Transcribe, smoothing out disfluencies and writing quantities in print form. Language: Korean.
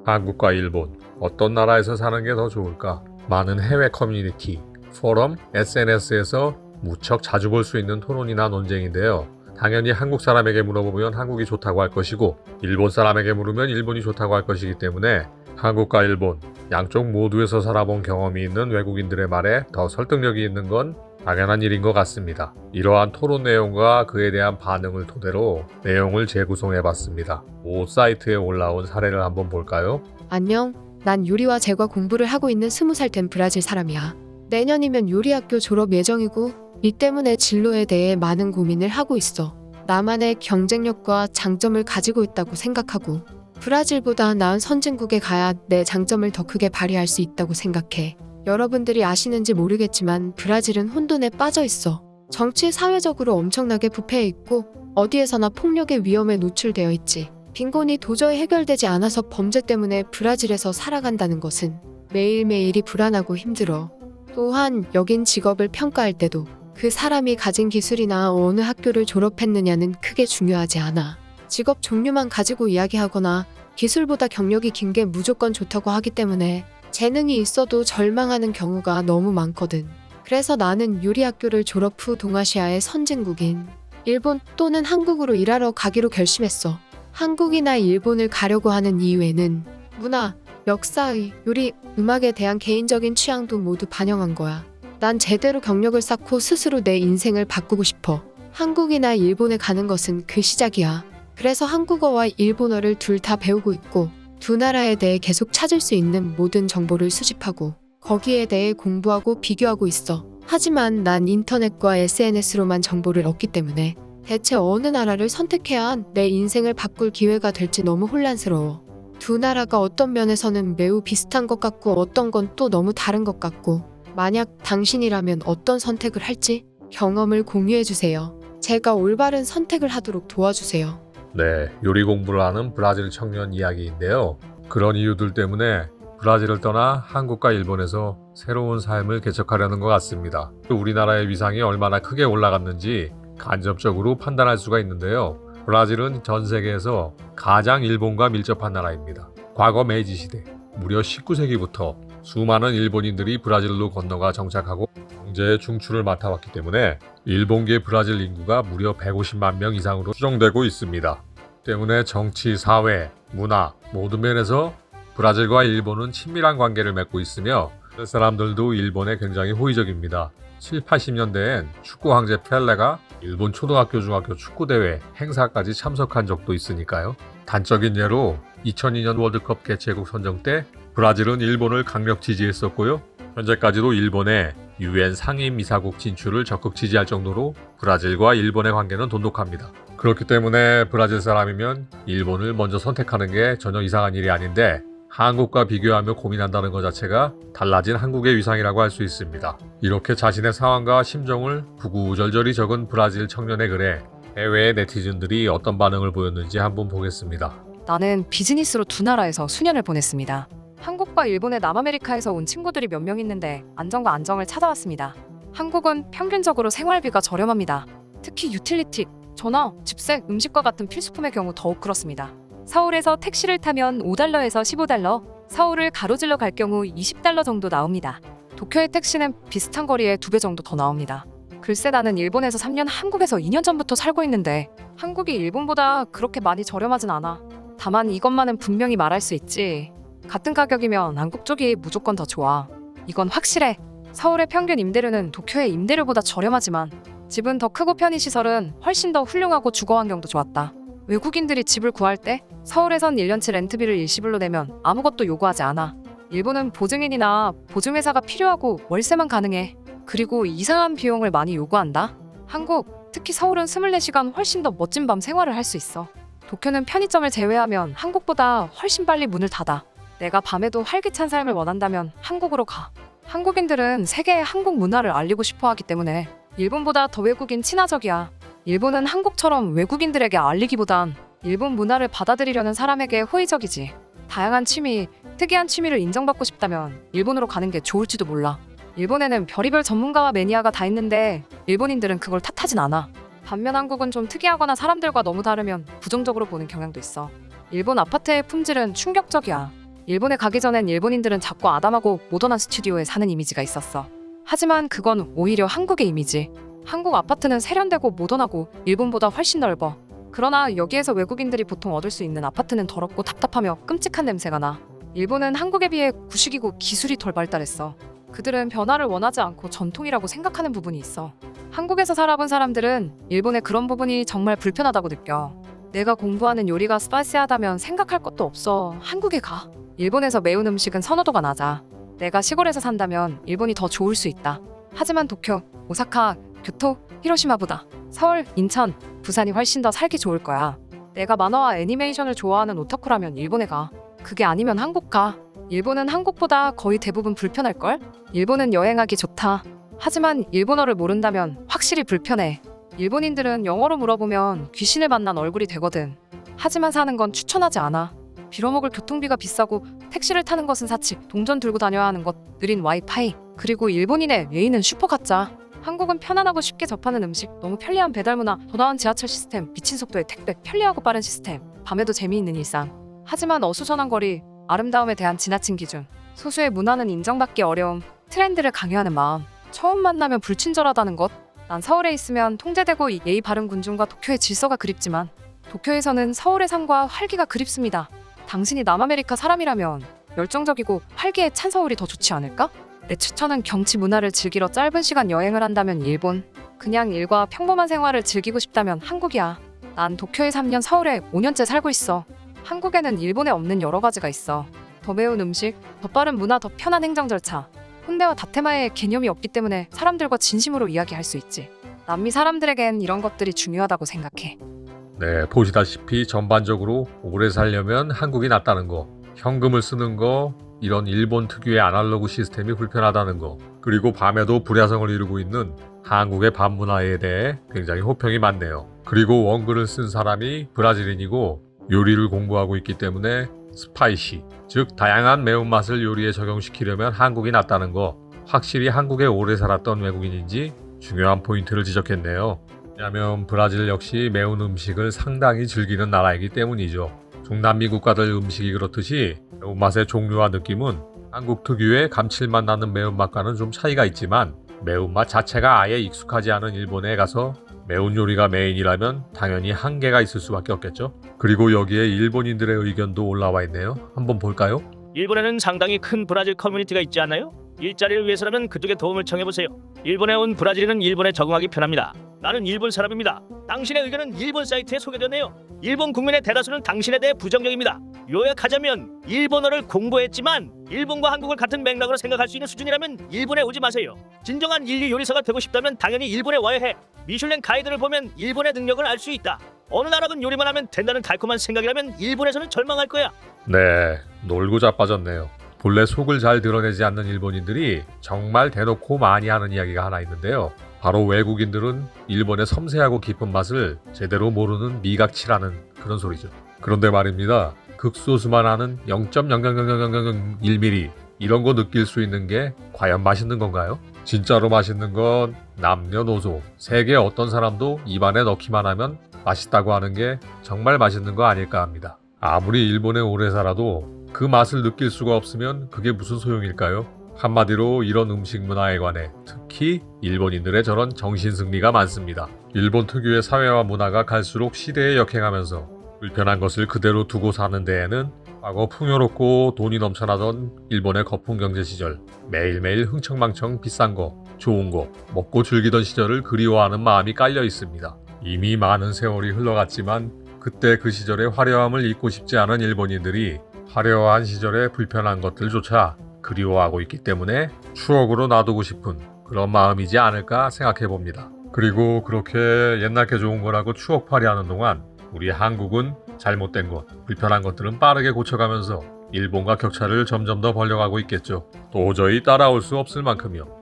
한국과 일본, 어떤 나라에서 사는 게 더 좋을까? 많은 해외 커뮤니티, 포럼, SNS에서 무척 자주 볼 수 있는 토론이나 논쟁인데요. 당연히 한국 사람에게 물어보면 한국이 좋다고 할 것이고, 일본 사람에게 물으면 일본이 좋다고 할 것이기 때문에 한국과 일본, 양쪽 모두에서 살아본 경험이 있는 외국인들의 말에 더 설득력이 있는 건 당연한 일인 것 같습니다. 이러한 토론 내용과 그에 대한 반응을 토대로 내용을 재구성해봤습니다. 모 사이트에 올라온 사례를 한번 볼까요? 안녕. 난 요리와 제과 공부를 하고 있는 20살 된 브라질 사람이야. 내년이면 요리학교 졸업 예정이고 이 때문에 진로에 대해 많은 고민을 하고 있어. 나만의 경쟁력과 장점을 가지고 있다고 생각하고 브라질보다 나은 선진국에 가야 내 장점을 더 크게 발휘할 수 있다고 생각해. 여러분들이 아시는지 모르겠지만 브라질은 혼돈에 빠져 있어. 정치, 사회적으로 엄청나게 부패해 있고 어디에서나 폭력의 위험에 노출되어 있지. 빈곤이 도저히 해결되지 않아서 범죄 때문에 브라질에서 살아간다는 것은 매일매일이 불안하고 힘들어. 또한 여긴 직업을 평가할 때도 그 사람이 가진 기술이나 어느 학교를 졸업했느냐는 크게 중요하지 않아. 직업 종류만 가지고 이야기하거나 기술보다 경력이 긴 게 무조건 좋다고 하기 때문에 재능이 있어도 절망하는 경우가 너무 많거든. 그래서 나는 요리학교를 졸업 후 동아시아의 선진국인 일본 또는 한국으로 일하러 가기로 결심했어. 한국이나 일본을 가려고 하는 이유에는 문화, 역사의, 요리, 음악에 대한 개인적인 취향도 모두 반영한 거야. 난 제대로 경력을 쌓고 스스로 내 인생을 바꾸고 싶어. 한국이나 일본에 가는 것은 그 시작이야. 그래서 한국어와 일본어를 둘 다 배우고 있고 두 나라에 대해 계속 찾을 수 있는 모든 정보를 수집하고 거기에 대해 공부하고 비교하고 있어. 하지만 난 인터넷과 SNS로만 정보를 얻기 때문에 대체 어느 나라를 선택해야 내 인생을 바꿀 기회가 될지 너무 혼란스러워. 두 나라가 어떤 면에서는 매우 비슷한 것 같고 어떤 건 또 너무 다른 것 같고 만약 당신이라면 어떤 선택을 할지 경험을 공유해주세요. 제가 올바른 선택을 하도록 도와주세요. 네, 요리 공부를 하는 브라질 청년 이야기인데요. 그런 이유들 때문에 브라질을 떠나 한국과 일본에서 새로운 삶을 개척하려는 것 같습니다. 우리나라의 위상이 얼마나 크게 올라갔는지 간접적으로 판단할 수가 있는데요. 브라질은 전 세계에서 가장 일본과 밀접한 나라입니다. 과거 메이지 시대, 무려 19세기부터 수많은 일본인들이 브라질로 건너가 정착하고 경제의 중추를 맡아왔기 때문에 일본계 브라질 인구가 무려 150만 명 이상으로 추정되고 있습니다. 때문에 정치, 사회, 문화 모든 면에서 브라질과 일본은 친밀한 관계를 맺고 있으며 그 사람들도 일본에 굉장히 호의적입니다. 7, 80년대엔 축구 황제 펠레가 일본 초등학교, 중학교 축구대회 행사까지 참석한 적도 있으니까요. 단적인 예로 2002년 월드컵 개최국 선정 때 브라질은 일본을 강력 지지했었고요. 현재까지도 일본의 UN 상임이사국 진출을 적극 지지할 정도로 브라질과 일본의 관계는 돈독합니다. 그렇기 때문에 브라질 사람이면 일본을 먼저 선택하는 게 전혀 이상한 일이 아닌데 한국과 비교하며 고민한다는 것 자체가 달라진 한국의 위상이라고 할 수 있습니다. 이렇게 자신의 상황과 심정을 구구절절히 적은 브라질 청년의 글에 해외의 네티즌들이 어떤 반응을 보였는지 한번 보겠습니다. 나는 비즈니스로 두 나라에서 수년을 보냈습니다. 한국과 일본의 남아메리카에서 온 친구들이 몇 명 있는데 안정과 안정을 찾아왔습니다. 한국은 평균적으로 생활비가 저렴합니다. 특히 유틸리티, 전화, 집세, 음식과 같은 필수품의 경우 더욱 그렇습니다. 서울에서 택시를 타면 5달러에서 15달러, 서울을 가로질러 갈 경우 20달러 정도 나옵니다. 도쿄의 택시는 비슷한 거리에 2배 정도 더 나옵니다. 글쎄 나는 일본에서 3년, 한국에서 2년 전부터 살고 있는데 한국이 일본보다 그렇게 많이 저렴하진 않아. 다만 이것만은 분명히 말할 수 있지. 같은 가격이면 한국 쪽이 무조건 더 좋아. 이건 확실해. 서울의 평균 임대료는 도쿄의 임대료보다 저렴하지만 집은 더 크고 편의시설은 훨씬 더 훌륭하고 주거 환경도 좋았다. 외국인들이 집을 구할 때 서울에선 1년치 렌트비를 일시불로 내면 아무것도 요구하지 않아. 일본은 보증인이나 보증회사가 필요하고 월세만 가능해. 그리고 이상한 비용을 많이 요구한다. 한국, 특히 서울은 24시간 훨씬 더 멋진 밤 생활을 할 수 있어. 도쿄는 편의점을 제외하면 한국보다 훨씬 빨리 문을 닫아. 내가 밤에도 활기찬 삶을 원한다면 한국으로 가. 한국인들은 세계의 한국 문화를 알리고 싶어 하기 때문에 일본보다 더 외국인 친화적이야. 일본은 한국처럼 외국인들에게 알리기보단 일본 문화를 받아들이려는 사람에게 호의적이지. 다양한 취미, 특이한 취미를 인정받고 싶다면 일본으로 가는 게 좋을지도 몰라. 일본에는 별의별 전문가와 매니아가 다 있는데 일본인들은 그걸 탓하진 않아. 반면 한국은 좀 특이하거나 사람들과 너무 다르면 부정적으로 보는 경향도 있어. 일본 아파트의 품질은 충격적이야. 일본에 가기 전엔 일본인들은 작고 아담하고 모던한 스튜디오에 사는 이미지가 있었어. 하지만 그건 오히려 한국의 이미지. 한국 아파트는 세련되고 모던하고 일본보다 훨씬 넓어. 그러나 여기에서 외국인들이 보통 얻을 수 있는 아파트는 더럽고 답답하며 끔찍한 냄새가 나. 일본은 한국에 비해 구식이고 기술이 덜 발달했어. 그들은 변화를 원하지 않고 전통이라고 생각하는 부분이 있어. 한국에서 살아본 사람들은 일본의 그런 부분이 정말 불편하다고 느껴. 내가 공부하는 요리가 스파이시하다면 생각할 것도 없어. 한국에 가. 일본에서 매운 음식은 선호도가 낮아. 내가 시골에서 산다면 일본이 더 좋을 수 있다. 하지만 도쿄, 오사카, 교토, 히로시마보다 서울, 인천, 부산이 훨씬 더 살기 좋을 거야. 내가 만화와 애니메이션을 좋아하는 오타쿠라면 일본에 가. 그게 아니면 한국 가. 일본은 한국보다 거의 대부분 불편할걸? 일본은 여행하기 좋다. 하지만 일본어를 모른다면 확실히 불편해. 일본인들은 영어로 물어보면 귀신을 만난 얼굴이 되거든. 하지만 사는 건 추천하지 않아. 빌어먹을 교통비가 비싸고 택시를 타는 것은 사치, 동전 들고 다녀야 하는 것, 느린 와이파이, 그리고 일본인의 예의는 슈퍼가짜. 한국은 편안하고 쉽게 접하는 음식, 너무 편리한 배달 문화, 더 나은 지하철 시스템, 미친 속도의 택배, 편리하고 빠른 시스템, 밤에도 재미있는 일상. 하지만 어수선한 거리, 아름다움에 대한 지나친 기준, 소수의 문화는 인정받기 어려움, 트렌드를 강요하는 마음, 처음 만나면 불친절하다는 것. 난 서울에 있으면 통제되고 예의 바른 군중과 도쿄의 질서가 그립지만 도쿄에서는 서울의 삶과 활기가 그립습니다. 당신이 남아메리카 사람이라면 열정적이고 활기에 찬 서울이 더 좋지 않을까? 내 추천은 경치 문화를 즐기러 짧은 시간 여행을 한다면 일본, 그냥 일과 평범한 생활을 즐기고 싶다면 한국이야. 난 도쿄에 3년, 서울에 5년째 살고 있어. 한국에는 일본에 없는 여러 가지가 있어. 더 매운 음식, 더 빠른 문화, 더 편한 행정 절차. 혼대와 다테마의 개념이 없기 때문에 사람들과 진심으로 이야기할 수 있지. 남미 사람들에겐 이런 것들이 중요하다고 생각해. 네, 보시다시피 전반적으로 오래 살려면 한국이 낫다는 거, 현금을 쓰는 거, 이런 일본 특유의 아날로그 시스템이 불편하다는 거, 그리고 밤에도 불야성을 이루고 있는 한국의 밤 문화에 대해 굉장히 호평이 많네요. 그리고 원글을 쓴 사람이 브라질인이고 요리를 공부하고 있기 때문에 스파이시, 즉 다양한 매운맛을 요리에 적용시키려면 한국이 낫다는 거, 확실히 한국에 오래 살았던 외국인인지 중요한 포인트를 지적했네요. 왜냐하면 브라질 역시 매운 음식을 상당히 즐기는 나라이기 때문이죠. 중남미 국가들 음식이 그렇듯이 매운맛의 종류와 느낌은 한국 특유의 감칠맛 나는 매운맛과는 좀 차이가 있지만 매운맛 자체가 아예 익숙하지 않은 일본에 가서 매운 요리가 메인이라면 당연히 한계가 있을 수밖에 없겠죠. 그리고 여기에 일본인들의 의견도 올라와 있네요. 한번 볼까요? 일본에는 상당히 큰 브라질 커뮤니티가 있지 않나요? 일자리를 위해서라면 그쪽에 도움을 청해보세요. 일본에 온 브라질인은 일본에 적응하기 편합니다. 나는 일본 사람입니다. 당신의 의견은 일본 사이트에 소개되네요. 일본 국민의 대다수는 당신에 대해 부정적입니다. 요약하자면 일본어를 공부했지만 일본과 한국을 같은 맥락으로 생각할 수 있는 수준이라면 일본에 오지 마세요. 진정한 인류 요리사가 되고 싶다면 당연히 일본에 와야 해. 미슐랭 가이드를 보면 일본의 능력을 알 수 있다. 어느 나라든 요리만 하면 된다는 달콤한 생각이라면 일본에서는 절망할 거야. 네, 놀고 자빠졌네요. 본래 속을 잘 드러내지 않는 일본인들이 정말 대놓고 많이 하는 이야기가 하나 있는데요. 바로 외국인들은 일본의 섬세하고 깊은 맛을 제대로 모르는 미각치라는 그런 소리죠. 그런데 말입니다. 극소수만 하는 0.0000001mm 이런 거 느낄 수 있는 게 과연 맛있는 건가요? 진짜로 맛있는 건 남녀노소 세계 어떤 사람도 입안에 넣기만 하면 맛있다고 하는 게 정말 맛있는 거 아닐까 합니다. 아무리 일본에 오래 살아도 그 맛을 느낄 수가 없으면 그게 무슨 소용일까요? 한마디로 이런 음식 문화에 관해 특히 일본인들의 저런 정신승리가 많습니다. 일본 특유의 사회와 문화가 갈수록 시대에 역행하면서 불편한 것을 그대로 두고 사는 데에는 과거 풍요롭고 돈이 넘쳐나던 일본의 거품 경제 시절 매일매일 흥청망청 비싼 거, 좋은 거 먹고 즐기던 시절을 그리워하는 마음이 깔려 있습니다. 이미 많은 세월이 흘러갔지만 그때 그 시절의 화려함을 잊고 싶지 않은 일본인들이 화려한 시절의 불편한 것들조차 그리워하고 있기 때문에 추억으로 놔두고 싶은 그런 마음이지 않을까 생각해 봅니다. 그리고 그렇게 옛날 게 좋은 거라고 추억팔이 하는 동안 우리 한국은 잘못된 것, 불편한 것들은 빠르게 고쳐가면서 일본과 격차를 점점 더 벌려가고 있겠죠. 도저히 따라올 수 없을 만큼이요.